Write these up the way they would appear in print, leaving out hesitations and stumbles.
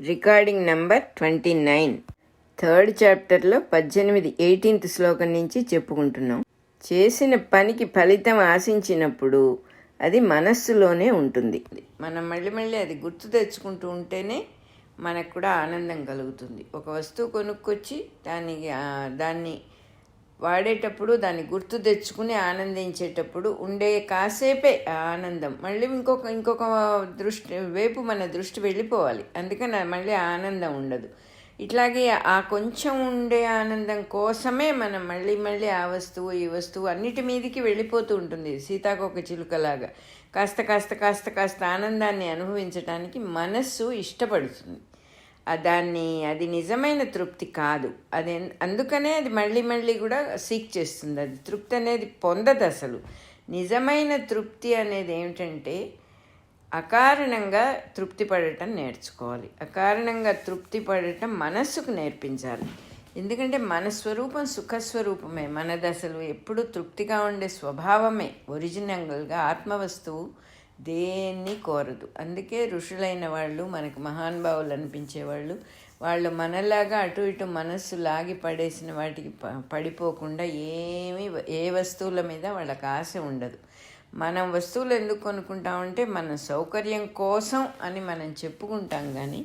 Recording number 29. Third చాప్టర్లో 18th శ్లోకం నుంచి చెప్పుకుంటున్నాం. చేసిన పనికి ఫలితం ఆశించినప్పుడు అది మనస్సులోనే ఉంటుంది. మనం మళ్ళీ అది గుర్తు తెచ్చుకుంటూ ఉంటేనే మనకు కూడా ఆనందం కలుగుతుంది. ఒక వస్తువు కొనుక్కొచ్చి దాన్ని వాడేటప్పుడు దాన్ని గుర్తు తెచ్చుకుని ఆనందించేటప్పుడు ఉండే కాసేపే ఆనందం మళ్ళీ ఇంకొక వైపు మన దృష్టి వెళ్ళిపోవాలి. అందుకని మళ్ళీ ఆనందం ఉండదు. ఇట్లాగే ఆ కొంచెం ఉండే ఆనందం కోసమే మనం మళ్ళీ ఆ వస్తువు ఈ వస్తువు అన్నిటి మీదకి వెళ్ళిపోతూ ఉంటుంది. సీతాకోక చిలుకలాగా కాస్త ఆనందాన్ని అనుభవించడానికి మనస్సు ఇష్టపడుతుంది. అది నిజమైన తృప్తి కాదు. అందుకనే అది మళ్ళీ కూడా సీక్ చేస్తుంది. అది తృప్తి అనేది పొందదు. అసలు నిజమైన తృప్తి అనేది ఏమిటంటే అకారణంగా తృప్తి పడటం నేర్చుకోవాలి. అకారణంగా తృప్తి పడటం మనస్సుకు నేర్పించాలి. ఎందుకంటే మన స్వరూపం సుఖస్వరూపమే. మనది అసలు ఎప్పుడు తృప్తిగా ఉండే స్వభావమే. ఒరిజినల్గా ఆత్మవస్తువు దేన్ని కోరదు. అందుకే ఋషులైన వాళ్ళు మనకు మహానుభావులు అనిపించేవాళ్ళు. వాళ్ళు మనలాగా అటు ఇటు మనస్సు లాగి పడేసిన వాటికి పడిపోకుండా ఏ వస్తువుల మీద వాళ్ళకి ఆశ ఉండదు. మనం వస్తువులు ఎందుకు కొనుక్కుంటామంటే మన సౌకర్యం కోసం అని మనం చెప్పుకుంటాం, కానీ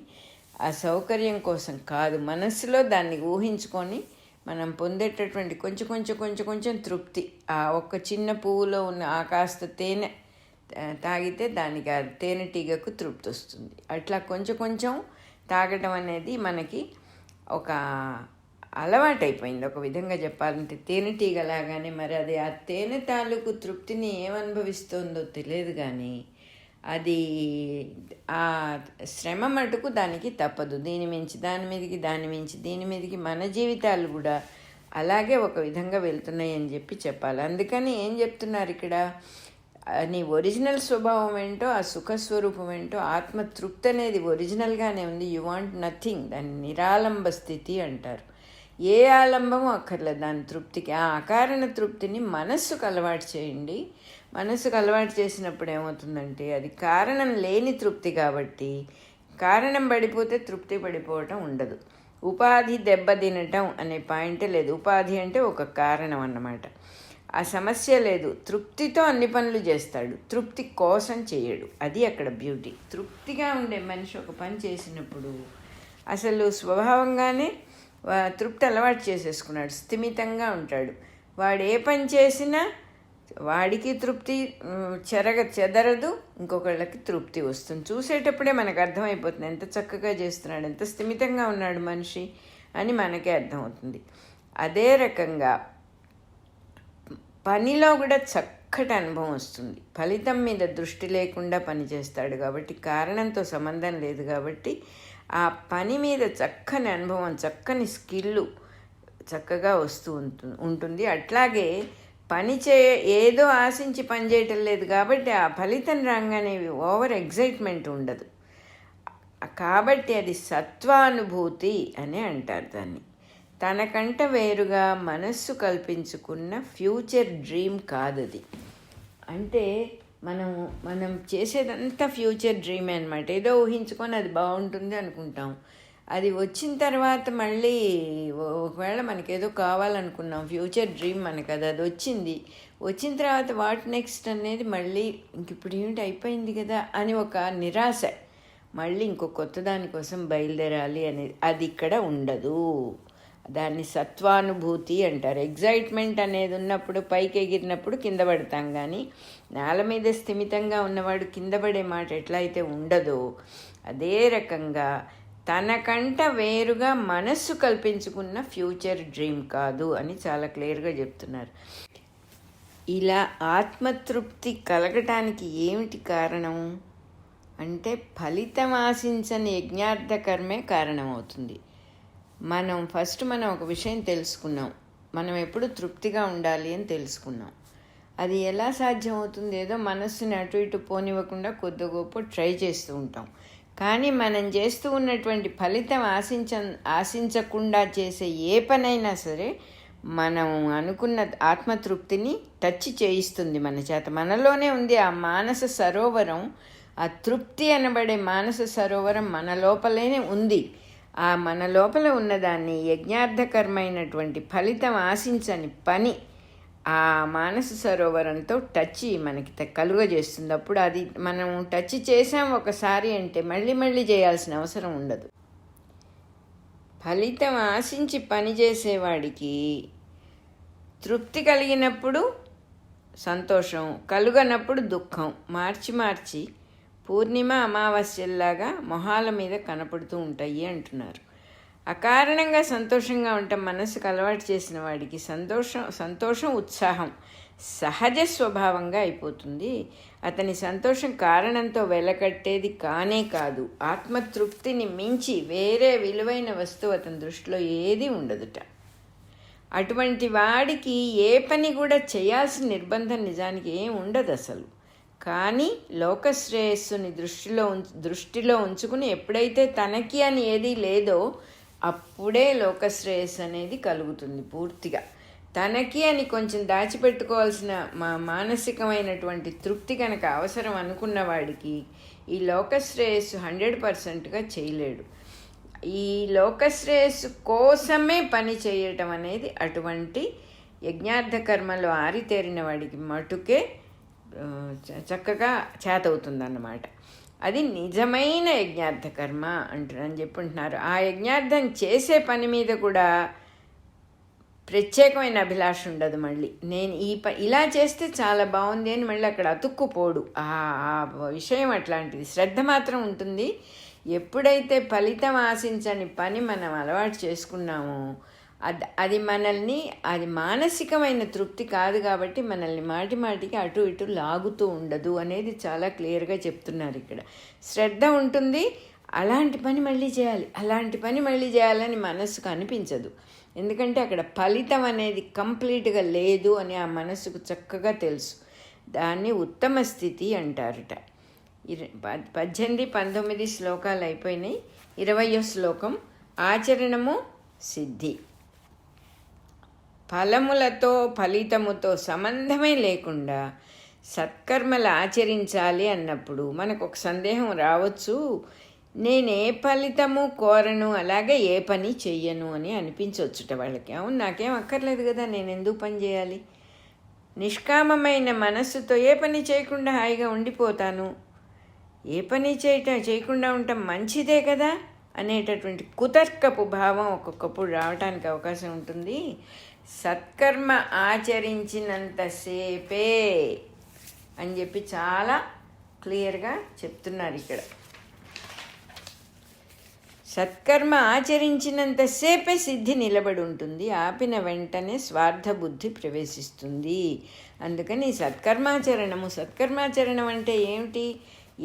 ఆ సౌకర్యం కోసం కాదు. మనస్సులో దాన్ని ఊహించుకొని మనం పొందేటటువంటి కొంచెం తృప్తి. ఆ ఒక్క చిన్న పువ్వులో ఉన్న ఆ కాస్త తేనె తాగితే దానికి ఆ తేనెటీగకు తృప్తి వస్తుంది. అట్లా కొంచెం తాగటం అనేది మనకి ఒక అలవాటైపోయింది. ఒక విధంగా చెప్పాలంటే తేనెటీగలాగానే. మరి అది ఆ తేనె తాలూకు తృప్తిని ఏమనుభవిస్తుందో తెలియదు, కానీ అది ఆ శ్రమ మటుకు దానికి తప్పదు. దీని మీదకి మన జీవితాలు కూడా అలాగే ఒక విధంగా వెళ్తున్నాయి అని చెప్పాలి. అందుకని ఏం చెప్తున్నారు ఇక్కడ, నీ ఒరిజినల్ స్వభావం ఏంటో, ఆ సుఖస్వరూపం ఏంటో, ఆత్మతృప్తి అనేది ఒరిజినల్గానే ఉంది. You want nothing. దాన్ని నిరాలంబ స్థితి అంటారు. ఏ ఆలంబము అక్కర్లేదు దాని తృప్తికి. ఆ అకారణ తృప్తిని మనస్సుకు అలవాటు చేయండి. మనస్సుకు అలవాటు చేసినప్పుడు ఏమవుతుందంటే అది కారణం లేని తృప్తి కాబట్టి, కారణం పడిపోతే తృప్తి పడిపోవటం ఉండదు. ఉపాధి దెబ్బతినటం అనే పాయింటే లేదు. ఉపాధి అంటే ఒక కారణం అన్నమాట. ఆ సమస్య లేదు. తృప్తితో అన్ని పనులు చేస్తాడు, తృప్తి కోసం చేయడు. అది అక్కడ బ్యూటీ. తృప్తిగా ఉండే మనిషి ఒక పని చేసినప్పుడు అసలు స్వభావంగానే తృప్తి అలవాటు చేసేసుకున్నాడు, స్థిమితంగా ఉంటాడు. వాడు ఏ పని చేసినా వాడికి తృప్తి చెదరదు, ఇంకొకళ్ళకి తృప్తి వస్తుంది. చూసేటప్పుడే మనకు అర్థమైపోతుంది ఎంత చక్కగా చేస్తున్నాడు, ఎంత స్థిమితంగా ఉన్నాడు మనిషి అని మనకే అర్థమవుతుంది. అదే రకంగా పనిలో కూడా చక్కటి అనుభవం వస్తుంది. ఫలితం మీద దృష్టి లేకుండా పని చేస్తాడు కాబట్టి, కారణంతో సంబంధం లేదు కాబట్టి ఆ పని మీద చక్కని అనుభవం, చక్కని స్కిల్లు చక్కగా వస్తూ ఉంటుంది. అట్లాగే ఏదో ఆశించి పని చేయటం లేదు కాబట్టి ఆ ఫలితం రాగానే ఓవర్ ఎగ్జైట్మెంట్ ఉండదు. కాబట్టి అది సత్వానుభూతి అని అంటారు దాన్ని. తనకంట వేరుగా మనస్సు కల్పించుకున్న ఫ్యూచర్ డ్రీమ్ కాదది. అంటే మనం చేసేదంతా ఫ్యూచర్ డ్రీమే అనమాట. ఏదో ఊహించుకొని అది బాగుంటుంది అనుకుంటాం. అది వచ్చిన తర్వాత మళ్ళీ ఒకవేళ మనకేదో కావాలనుకున్నాం, ఫ్యూచర్ డ్రీమ్ మనకు అది వచ్చిన తర్వాత వాట్ నెక్స్ట్ అనేది మళ్ళీ ఇప్పుడు ఏమిటి అయిపోయింది కదా అని ఒక నిరాశ. మళ్ళీ ఇంకో కొత్త దానికోసం బయలుదేరాలి అనేది అది ఇక్కడ ఉండదు. దాన్ని సత్వానుభూతి అంటారు. ఎగ్జైట్మెంట్ అనేది ఉన్నప్పుడు, పైకి ఎగిరినప్పుడు కింద పడతాం, కానీ నేల మీద స్థిమితంగా ఉన్నవాడు కింద పడే మాట ఎట్లా అయితే ఉండదో, అదే రకంగా తనకంట వేరుగా మనస్సు కల్పించుకున్న ఫ్యూచర్ డ్రీమ్ కాదు అని చాలా క్లియర్గా చెప్తున్నారు. ఇలా ఆత్మతృప్తి కలగటానికి ఏమిటి కారణం అంటే ఫలితం ఆశించని యజ్ఞార్థ కర్మే కారణమవుతుంది. మనం ఒక విషయం తెలుసుకున్నాం. మనం ఎప్పుడు తృప్తిగా ఉండాలి అని తెలుసుకున్నాం. అది ఎలా సాధ్యమవుతుంది? ఏదో మనస్సుని అటు ఇటు పోనివ్వకుండా కొద్ది గొప్ప ట్రై చేస్తూ ఉంటాం. కానీ మనం చేస్తూ ఉన్నటువంటి ఫలితం ఆశించకుండా చేసే ఏ పనైనా సరే మనం అనుకున్న ఆత్మతృప్తిని టచ్ చేయిస్తుంది మన చేత. మనలోనే ఉంది ఆ మానస సరోవరం. ఆ తృప్తి అనబడే మానస సరోవరం మన లోపలనే ఉంది. ఆ మన లోపల ఉన్నదాన్ని యజ్ఞార్థకరమైనటువంటి ఫలితం ఆశించని పని ఆ మానస సరోవరంతో టచ్ మనకి కలుగజేస్తుంది. అప్పుడు అది మనం టచ్ చేసాం ఒకసారి అంటే మళ్ళీ మళ్ళీ చేయాల్సిన అవసరం ఉండదు. ఫలితం ఆశించి పనిచేసేవాడికి తృప్తి కలిగినప్పుడు సంతోషం, కలుగనప్పుడు దుఃఖం మార్చి మార్చి పూర్ణిమ అమావాస్యల్లాగా మొహాల మీద కనపడుతూ ఉంటాయి అంటున్నారు. అకారణంగా సంతోషంగా ఉండటం మనసుకు అలవాటు చేసిన వాడికి సంతోషం ఉత్సాహం సహజ స్వభావంగా అయిపోతుంది. అతని సంతోషం కారణంతో వెలకట్టేది కానే కాదు. ఆత్మతృప్తిని మించి వేరే విలువైన వస్తువు అతని దృష్టిలో ఏది ఉండదుట. అటువంటి వాడికి ఏ పని కూడా చేయాల్సిన నిర్బంధం నిజానికి ఏం ఉండదు అసలు. కానీ లోకశ్రేయస్సుని దృష్టిలో ఉంచుకుని ఎప్పుడైతే తనకి అని ఏదీ లేదో అప్పుడే లోకశ్రేయస్సు అనేది కలుగుతుంది పూర్తిగా. తనకి అని కొంచెం దాచిపెట్టుకోవాల్సిన మానసికమైనటువంటి తృప్తి కనుక అవసరం అనుకున్న వాడికి ఈ లోకశ్రేయస్సు 100%గా చేయలేడు. ఈ లోకశ్రేయస్సు కోసమే పని చేయటం అనేది అటువంటి యజ్ఞార్థ కర్మలో ఆరితేరిన వాడికి మటుకే చక్కగా చేతవుతుందన్నమాట. అది నిజమైన యజ్ఞార్థ కర్మ అని చెప్పుంటున్నారు. ఆ యజ్ఞార్థం చేసే పని మీద కూడా ప్రత్యేకమైన అభిలాష ఉండదు. మళ్ళీ నేను ఇలా చేస్తే చాలా బాగుంది అని మళ్ళీ అక్కడ అతుక్కుపోడు. ఆ విషయం అట్లాంటిది. శ్రద్ధ మాత్రం ఉంటుంది. ఎప్పుడైతే ఫలితం ఆశించని పని మనం అలవాటు చేసుకున్నామో అది మానసికమైన తృప్తి కాదు కాబట్టి మనల్ని మాటి మాటికి అటు ఇటు లాగుతూ ఉండదు అనేది చాలా క్లియర్గా చెప్తున్నారు ఇక్కడ. శ్రద్ధ ఉంటుంది, అలాంటి పని మళ్ళీ చేయాలని మనస్సుకు అనిపించదు. ఎందుకంటే అక్కడ ఫలితం అనేది కంప్లీట్గా లేదు అని ఆ మనస్సుకు చక్కగా తెలుసు. దాన్ని ఉత్తమ స్థితి అంటారట. 18, 19 శ్లోకాలు అయిపోయినాయి. 20వ శ్లోకం ఆచరణము సిద్ధి. ఫలములతో ఫలితముతో సంబంధమే లేకుండా సత్కర్మలు ఆచరించాలి అన్నప్పుడు మనకు ఒక సందేహం రావచ్చు. నేనే ఫలితము కోరను, అలాగే ఏ పని చెయ్యను అని అనిపించవచ్చుట వాళ్ళకి. అవును, నాకేం అక్కర్లేదు కదా, నేను ఎందుకు పని చేయాలి? నిష్కామమైన మనస్సుతో ఏ పని చేయకుండా హాయిగా ఉండిపోతాను, ఏ పని చేయకుండా ఉండటం మంచిదే కదా అనేటటువంటి కుతర్కపు భావం ఒక్కొక్కప్పుడు రావటానికి అవకాశం ఉంటుంది. సత్కర్మ ఆచరించినంతసేపే అని చెప్పి చాలా క్లియర్గా చెప్తున్నారు ఇక్కడ. సత్కర్మ ఆచరించినంతసేపే సిద్ధి నిలబడి ఉంటుంది, ఆపిన వెంటనే స్వార్థ బుద్ధి ప్రవేశిస్తుంది. అందుకని సత్కర్మాచరణం అంటే ఏమిటి?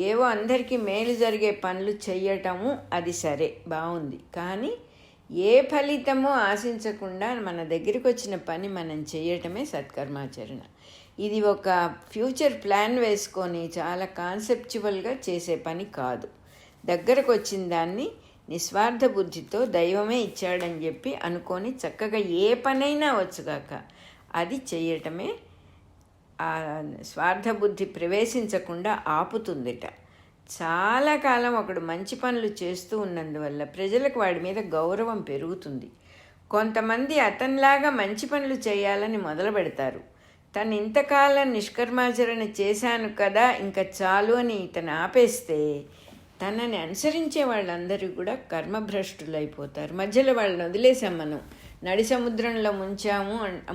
ఏవో అందరికీ మేలు జరిగే పనులు చెయ్యటము, అది సరే బాగుంది. కానీ ఏ ఫలితమో ఆశించకుండా మన దగ్గరికి వచ్చిన పని మనం చేయటమే సత్కర్మాచరణ. ఇది ఒక ఫ్యూచర్ ప్లాన్ వేసుకొని చాలా కాన్సెప్చువల్గా చేసే పని కాదు. దగ్గరకు వచ్చిన దాన్ని నిస్వార్థ బుద్ధితో దైవమే ఇచ్చాడని చెప్పి అనుకొని చక్కగా ఏ పనైనా వచ్చుగాక అది చేయటమే ఆ స్వార్థ బుద్ధి ప్రవేశించకుండా ఆపుతుందిట. చాలా కాలం ఒకడు మంచి పనులు చేస్తూ ఉన్నందువల్ల ప్రజలకు వాడి మీద గౌరవం పెరుగుతుంది. కొంతమంది అతనిలాగా మంచి పనులు చేయాలని మొదలు పెడతారు. తను ఇంతకాలం నిష్కర్మాచరణ చేశాను కదా ఇంకా చాలు అని ఇతను ఆపేస్తే తనని అనుసరించే వాళ్ళందరూ కూడా కర్మభ్రష్టులైపోతారు. మధ్యలో వాళ్ళని వదిలేసాం మనం. నడి సముద్రంలో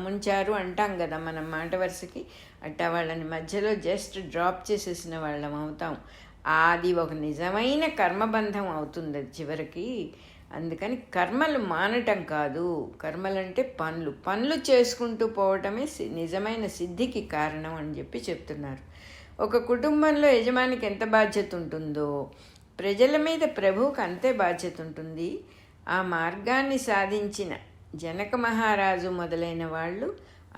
ముంచారు అంటాం కదా మనం మాట వరుసకి. అట్టా వాళ్ళని మధ్యలో జస్ట్ డ్రాప్ చేసేసిన వాళ్ళం అవుతాం. అది ఒక నిజమైన కర్మబంధం అవుతుంది అది చివరికి. అందుకని కర్మలు మానటం కాదు, కర్మలంటే పనులు చేసుకుంటూ పోవటమే నిజమైన సిద్ధికి కారణం అని చెప్పి చెప్తున్నారు. ఒక కుటుంబంలో యజమానికి ఎంత బాధ్యత ఉంటుందో ప్రజల మీద ప్రభువుకు అంతే బాధ్యత ఉంటుంది. ఆ మార్గాన్ని సాధించిన జనక మహారాజు మొదలైన వాళ్ళు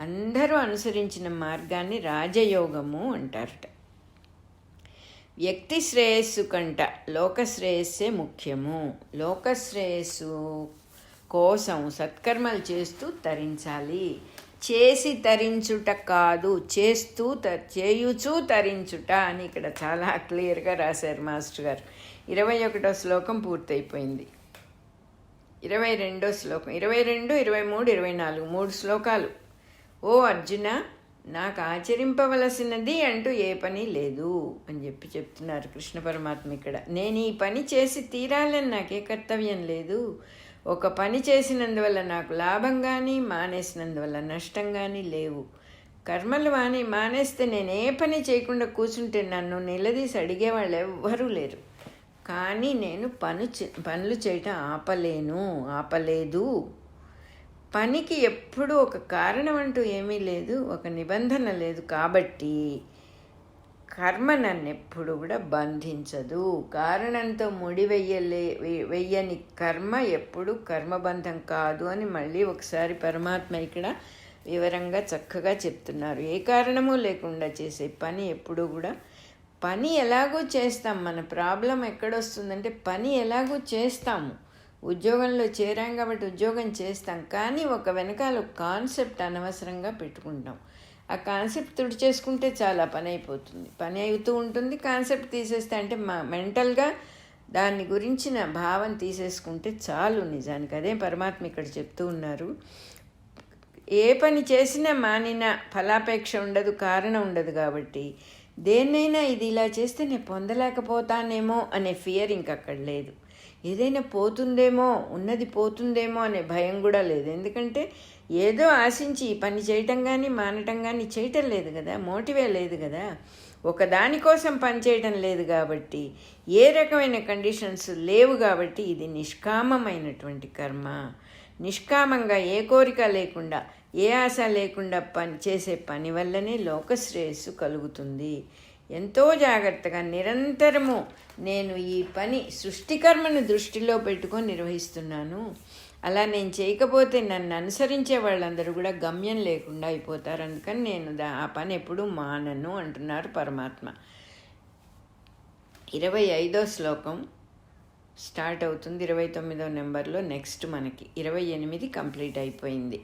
అందరూ అనుసరించిన మార్గాన్ని రాజయోగము అంటారట. వ్యక్తి శ్రేయస్సు కంట లోకశ్రేయస్సే ముఖ్యము. లోకశ్రేయస్సు కోసం సత్కర్మలు చేస్తూ తరించాలి. చేసి తరించుట కాదు, చేయుచూ తరించుట అని ఇక్కడ చాలా క్లియర్గా రాశారు మాస్టర్ గారు. 21వ శ్లోకం పూర్తయిపోయింది. 22వ శ్లోకం, 22, 23, 24 3 శ్లోకాలు. ఓ అర్జున, నాకు ఆచరింపవలసినది అంటూ ఏ పని లేదు అని చెప్తున్నారు కృష్ణ పరమాత్మ ఇక్కడ. నేను ఈ పని చేసి తీరాలని నాకే కర్తవ్యం లేదు. ఒక పని చేసినందువల్ల నాకు లాభం కానీ మానేసినందువల్ల నష్టం కానీ లేవు. కర్మలు మానేస్తే నేను ఏ పని చేయకుండా కూర్చుంటే నన్ను నిలదీసి అడిగేవాళ్ళు ఎవ్వరూ లేరు. కానీ నేను పనులు చేయటం ఆపలేదు. పనికి ఎప్పుడూ ఒక కారణం అంటూ ఏమీ లేదు, ఒక నిబంధన లేదు. కాబట్టి కర్మ నన్ను ఎప్పుడు కూడా బంధించదు. కారణంతో వెయ్యని కర్మ ఎప్పుడు కర్మబంధం కాదు అని మళ్ళీ ఒకసారి పరమాత్మ ఇక్కడ వివరంగా చక్కగా చెప్తున్నారు. ఏ కారణము లేకుండా చేసే పని ఎప్పుడూ కూడా పని ఎలాగో చేస్తాం. మన ప్రాబ్లం ఎక్కడొస్తుందంటే పని ఎలాగో చేస్తాము. ఉద్యోగంలో చేరాం కాబట్టి ఉద్యోగం చేస్తాం, కానీ ఒక వెనకాల ఒక కాన్సెప్ట్ అనవసరంగా పెట్టుకుంటాం. ఆ కాన్సెప్ట్ తుడిచేసుకుంటే చాలా పని అయిపోతుంది, పని అవుతూ ఉంటుంది. కాన్సెప్ట్ తీసేస్తే అంటే మెంటల్గా దాని గురించిన భావం తీసేసుకుంటే చాలు. నిజానికి అదే పరమాత్మ ఇక్కడ చెప్తూ ఉన్నారు. ఏ పని చేసినా మానినా ఫలాపేక్ష ఉండదు, కారణం ఉండదు. కాబట్టి దేన్నైనా ఇది ఇలా చేస్తే నేను పొందలేకపోతానేమో అనే ఫియర్ ఇంకక్కడ లేదు. ఏదైనా పోతుందేమో, ఉన్నది పోతుందేమో అనే భయం కూడా లేదు. ఎందుకంటే ఏదో ఆశించి ఈ పని చేయటం కానీ మానటం కానీ చేయటం లేదు కదా, మోటివే లేదు కదా, ఒక దానికోసం పని చేయటం లేదు. కాబట్టి ఏ రకమైన కండిషన్స్ లేవు. కాబట్టి ఇది నిష్కామమైనటువంటి కర్మ. నిష్కామంగా ఏ కోరిక లేకుండా, ఏ ఆశ లేకుండా చేసే పని వల్లనే లోకశ్రేయస్సు కలుగుతుంది. ఎంతో జాగ్రత్తగా నిరంతరము నేను ఈ పని సృష్టికర్మను దృష్టిలో పెట్టుకొని నిర్వహిస్తున్నాను. అలా నేను చేయకపోతే నన్ను అనుసరించే వాళ్ళందరూ కూడా గమ్యం లేకుండా అయిపోతారు. అందుకని నేను ఆ పని ఎప్పుడూ మానను అంటున్నారు పరమాత్మ. 25వ శ్లోకం స్టార్ట్ అవుతుంది 29వ నెంబర్లో. నెక్స్ట్ మనకి 28 కంప్లీట్ అయిపోయింది.